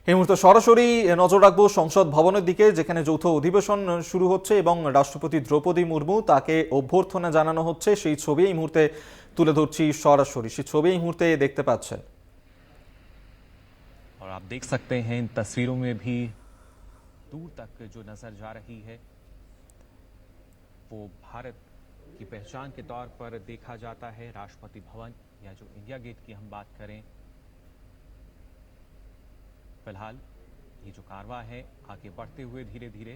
এই মুহূর্তে সরাসরি নজর রাখবো সংসদ ভবনের দিকে, যেখানে যৌথ অধিবেশন শুরু হচ্ছে এবং রাষ্ট্রপতি দ্রৌপদী মুর্মু তাকে অভ্যর্থনা জানানো হচ্ছে। সেই ছবি এই মুহূর্তে তুলে ধরছি সরাসরি, সেই ছবি এই মুহূর্তে দেখতে পাচ্ছেন। और आप देख सकते हैं इन तस्वीरों में भी दूर तक जो नजर जा रही है वो भारत की पहचान के तौर पर देखा जाता है। राष्ट्रपति भवन या जो इंडिया गेट की हम बात करें, फिलहाल ये जो कारवां है आगे बढ़ते हुए धीरे धीरे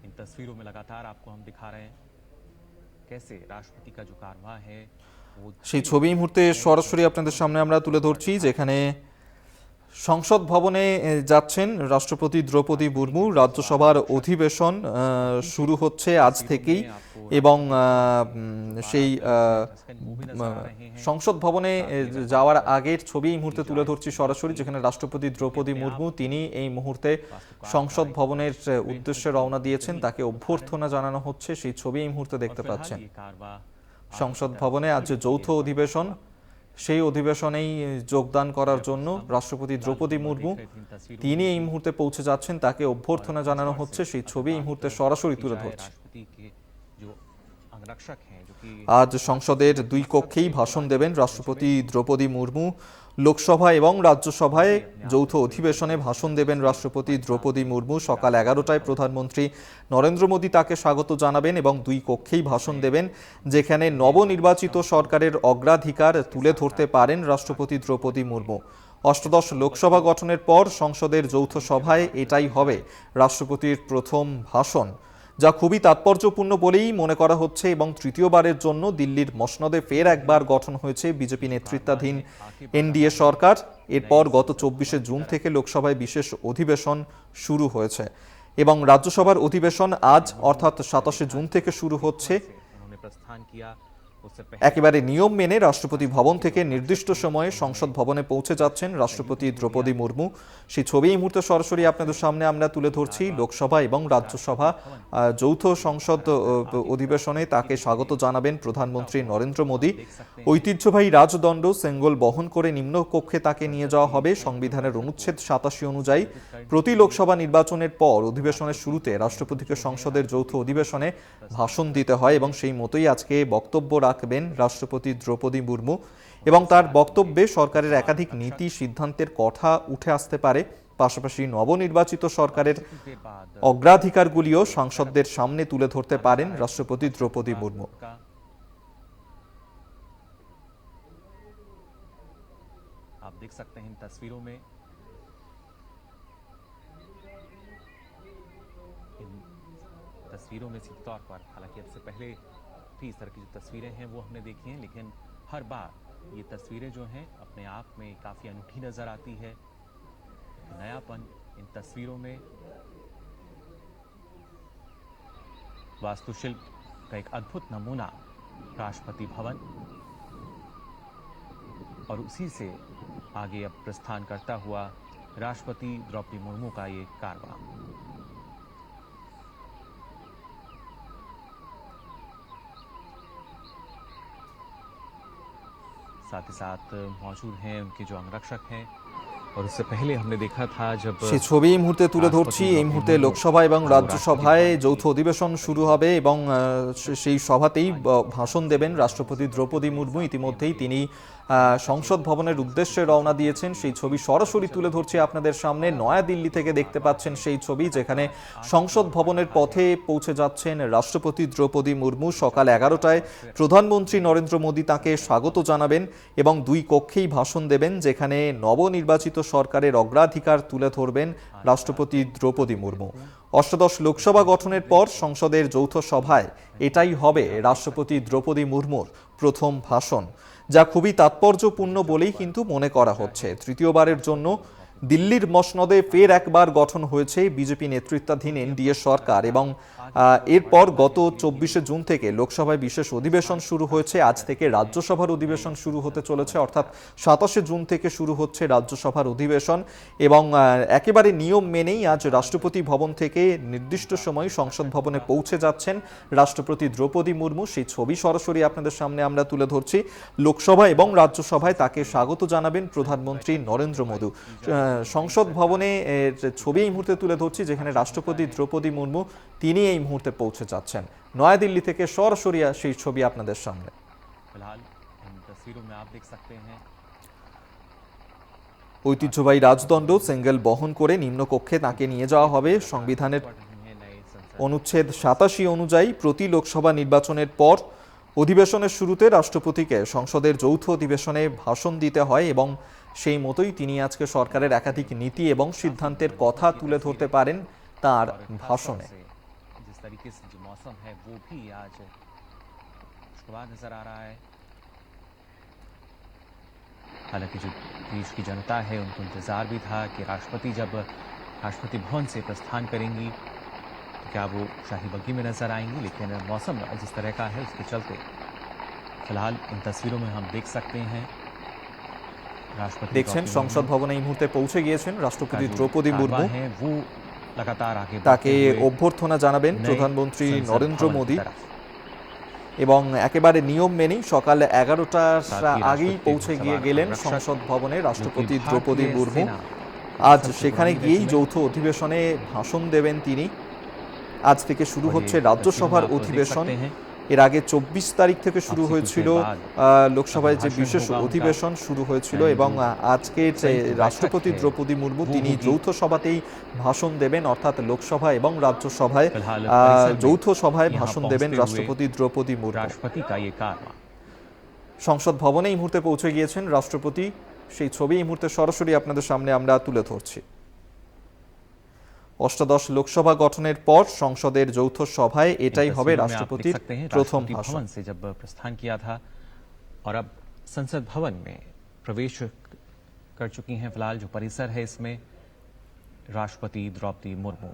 इन तस्वीरों में लगातार आपको हम दिखा रहे हैं कैसे राष्ट्रपति का जो कारवां है वो সেই ছবি এই মুহূর্তে সরাসরি আপনাদের সামনে আমরা তুলে ধরছি, যেখানে সংসদ ভবনে যাচ্ছেন রাষ্ট্রপতি দ্রৌপদী মুর্মু। রাজ্যসভার অধিবেশন শুরু হচ্ছে আজ থেকেই এবং সেই সংসদ ভবনে যাওয়ার আগের ছবি এই মুহূর্তে তুলে ধরছি সরাসরি, যেখানে রাষ্ট্রপতি দ্রৌপদী মুর্মু তিনি এই মুহূর্তে সংসদ ভবনের উদ্দেশ্যে রওনা দিয়েছেন, তাকে অভ্যর্থনা জানানো হচ্ছে। সেই ছবি এই মুহূর্তে দেখতে পাচ্ছেন। সংসদ ভবনে আজ যৌথ অধিবেশন, সেই অধিবেশনেই যোগদান করার জন্য রাষ্ট্রপতি দ্রৌপদী মুর্মু তিনি এই মুহূর্তে পৌঁছে যাচ্ছেন, তাকে অভ্যর্থনা জানানো হচ্ছে। সেই ছবি এই মুহূর্তে সরাসরি তুলে ধরছে। আজ সংসদের দুই কক্ষেই ভাষণ দেবেন রাষ্ট্রপতি দ্রৌপদী মুর্মু। লোকসভা এবং রাজ্যসভায় যৌথ অধিবেশনে ভাষণ দেবেন রাষ্ট্রপতি দ্রৌপদী মুর্মু। সকাল 11টায় প্রধানমন্ত্রী নরেন্দ্র মোদী তাকে স্বাগত জানাবেন এবং দুই কক্ষেই ভাষণ দেবেন, যেখানে নবনির্বাচিত সরকারের অগ্রাধিকার তুলে ধরতে পারেন রাষ্ট্রপতি দ্রৌপদী মুর্মু। অষ্টাদশ লোকসভা গঠনের পর সংসদের যৌথ সভায় এটাই হবে রাষ্ট্রপতির প্রথম ভাষণ, যা খুবই তাৎপর্যপূর্ণ বলেই মনে করা হচ্ছে। এবং তৃতীয়বারের জন্য দিল্লির মসনদে ফের একবার গঠন হয়েছে বিজেপি নেতৃত্বাধীন এনডিএ সরকার। এরপর গত 24শে জুন থেকে লোকসভায় বিশেষ অধিবেশন শুরু হয়েছে এবং রাজ্যসভার অধিবেশন আজ অর্থাৎ 27শে জুন থেকে শুরু হচ্ছে। একেবারে নিয়ম মেনে রাষ্ট্রপতি ভবন থেকে নির্দিষ্ট সময়ে সংসদ ভবনে পৌঁছে যাচ্ছেন রাষ্ট্রপতি দ্রৌপদী মুর্মু। সেই ছবি এই মুহূর্তে সরাসরি আপনাদের সামনে আমরা তুলে ধরছি। লোকসভা এবং রাজ্যসভা যৌথ সংসদ অধিবেশনে তাকে স্বাগত জানাবেন প্রধানমন্ত্রী নরেন্দ্র মোদী। ঐতিহ্যবাহী রাজদণ্ড সেঙ্গল বহন করে নিম্নকক্ষে তাকে নিয়ে যাওয়া হবে। সংবিধানের অনুচ্ছেদ 87 অনুযায়ী প্রতি লোকসভা নির্বাচনের পর অধিবেশনের শুরুতে রাষ্ট্রপতিকে সংসদের যৌথ অধিবেশনে ভাষণ দিতে হয় এবং সেই মতোই আজকে বক্তব্য রাখবেন রাষ্ট্রপতি দ্রৌপদী মুর্মু। এবং তার বক্তব্যে সরকারের একাধিক নীতি সিদ্ধান্তের কথা উঠে আসতে পারে। পাশাপাশি নবনির্বাচিত সরকারের অগ্রাধিকারগুলিও সাংসদদের সামনে তুলে ধরতে পারেন রাষ্ট্রপতি দ্রৌপদী মুর্মু। आप देख सकते हैं इन तस्वीरों में सीधे तौर पर, हालांकि अब से पहले भी इस तरह की जो तस्वीरें हैं वो हमने देखी हैं, लेकिन हर बार ये तस्वीरें जो हैं अपने आप में काफ़ी अनूठी नज़र आती है। नयापन इन तस्वीरों में, वास्तुशिल्प का एक अद्भुत नमूना राष्ट्रपति भवन, और उसी से आगे अब प्रस्थान करता हुआ राष्ट्रपति द्रौपदी मुर्मू का ये कारवां। साथ ही साथ मौजूद हैं उनके जो अंगरक्षक हैं, और उससे पहले हमने देखा था जब সেই ছবি এই মুহূর্তে তুলে ধরছি। এই মুহূর্তে লোকসভা এবং রাজ্যসভায় যৌথ অধিবেশন শুরু হবে এবং সেই সভাতেই ভাষণ দেবেন রাষ্ট্রপতি দ্রৌপদী মুর্মু। ইতিমধ্যেই তিনি সংসদ ভবনের উদ্দেশ্যে রওনা দিয়েছেন। সেই ছবি সরাসরি তুলে ধরছি আপনাদের সামনে। নয়াদিল্লি থেকে দেখতে পাচ্ছেন সেই ছবি, যেখানে সংসদ ভবনের পথে পৌঁছে যাচ্ছেন রাষ্ট্রপতি দ্রৌপদী মুর্মু। সকাল 11টায় প্রধানমন্ত্রী নরেন্দ্র মোদী তাকে স্বাগত জানাবেন এবং দুই কক্ষেই ভাষণ দেবেন, যেখানে নবনির্বাচিত সরকারের অগ্রাধিকার তুলে ধরবেন রাষ্ট্রপতি দ্রৌপদী মুর্মু। অষ্টাদশ লোকসভা গঠনের পর সংসদের যৌথ সভায় এটাই হবে রাষ্ট্রপতি দ্রৌপদী মুর্মুর প্রথম ভাষণ, যা খুবই তাৎপর্যপূর্ণ বলেই কিন্তু মনে করা হচ্ছে। তৃতীয়বারের জন্য দিল্লির মসনদে ফের একবার গঠন হয়েছে বিজেপি নেতৃত্বাধীন এনডিএ সরকার এবং এরপর গত 24শে জুন থেকে লোকসভায় বিশেষ অধিবেশন শুরু হয়েছে। আজ থেকে রাজ্যসভার অধিবেশন শুরু হতে চলেছে, অর্থাৎ 27শে জুন থেকে শুরু হচ্ছে রাজ্যসভার অধিবেশন এবং একেবারে নিয়ম মেনেই আজ রাষ্ট্রপতি ভবন থেকে নির্দিষ্ট সময় সংসদ ভবনে পৌঁছে যাচ্ছেন রাষ্ট্রপতি দ্রৌপদী মুর্মু। সেই ছবি সরাসরি আপনাদের সামনে আমরা তুলে ধরছি। লোকসভা এবং রাজ্যসভায় তাকে স্বাগত জানাবেন প্রধানমন্ত্রী নরেন্দ্র মোদী। সংসদ ভবনে ছবি এই মুহূর্তে তুলে ধরছি, যেখানে রাষ্ট্রপতি দ্রৌপদী মুর্মু তিনি এই মুহূর্তে পৌঁছে যাচ্ছেন। নয়াদিল্লি থেকে সরাসরি সেই ছবি আপনাদের সামনে। फिलहाल इन तस्वीरों में आप देख सकते हैं ঐতিহ্যবাহী রাজদণ্ড সেঙ্গেল বহন করে নিম্নকক্ষে তাকে নিয়ে যাওয়া হবে। সংবিধানের অনুচ্ছেদ 87 অনুযায়ী প্রতি লোকসভা নির্বাচনের পর অধিবেশনের শুরুতে রাষ্ট্রপতিকে সংসদের যৌথ অধিবেশনে ভাষণ দিতে হয় এবং সেই মতোই তিনি আজকে সরকারের একাধিক নীতি এবং সিদ্ধান্তের কথা তুলে ধরতে পারেন তার ভাষণে। जिस तरीके से जो मौसम है वो भी आज खुशगवार नजर आ रहा है। हालांकि जो देश की जनता है उनको इंतजार भी था कि राष्ट्रपति जब राष्ट्रपति भवन से प्रस्थान करेंगी तो क्या वो शाही बग्गी में नजर आएंगी, लेकिन मौसम जिस तरह का है उसके चलते फिलहाल इन तस्वीरों में हम देख सकते हैं राष्ट्रपति দেখছেন সংসদ ভবনে এই মুহূর্তে পৌঁছে গিয়েছেন রাষ্ট্রপতি দ্রৌপদী মুর্মু। है वो लगातार आगे তাকে बढ़ते हुए অভ্যর্থনা জানাবেন প্রধানমন্ত্রী संसद নরেন্দ্র भवन की মোদী तरफ। এবং একেবারে নিয়ম মেনেই সকাল 11টার साथ ही আগেই राष्ट्रपति পৌঁছে গিয়ে सवार গেলেন संरक्षक সংসদ ভবনে রাষ্ট্রপতি भारतीय দ্রৌপদী মুর্মু। सेना আজ सबसे সেখানে पुरानी গিয়েই रस्म है। যৌথ অধিবেশনে ভাষণ দেবেন তিনি। আজ থেকে শুরু और ये হচ্ছে तस्वीर में রাজ্যসভার आप देख অধিবেশন। सकते हैं, এর আগে 24 তারিখ থেকে শুরু आपसे হয়েছিল कुछ देर बाद লোকসভায় যে भाषण বিশেষ होगा उनका। অধিবেশন শুরু হয়েছিল And এবং जो আজকে संयुक्त রাষ্ট্রপতি बैठक है, দ্রৌপদী মুর্মু वो তিনি होगी। যৌথ সভাতেই ভাষণ দেবেন, অর্থাৎ লোকসভা এবং রাজ্যসভায় फिलहाल परिसर में যৌথ সভায় यहाँ ভাষণ দেবেন पहुंचते हुए রাষ্ট্রপতি দ্রৌপদী মুর্মু। राष्ट्रपति का ये कारवा সংসদ ভবনে এই মুহূর্তে পৌঁছে গিয়েছেন রাষ্ট্রপতি। সেই ছবি এই মুহূর্তে সরাসরি আপনাদের সামনে আমরা তুলে ধরছি। অষ্টাদশ লোকসভা গঠনের পর সংসদের যৌথ সভায় এটাই হবে तस्वीरों में आप রাষ্ট্রপতির देख सकते हैं, প্রথম राष्ट्रपति ভাষণ। भवन से जब प्रस्थान किया था और अब संसद भवन में प्रवेश कर चुकी हैं। फिलहाल जो परिसर है इसमें राष्ट्रपति द्रौपदी मुर्मू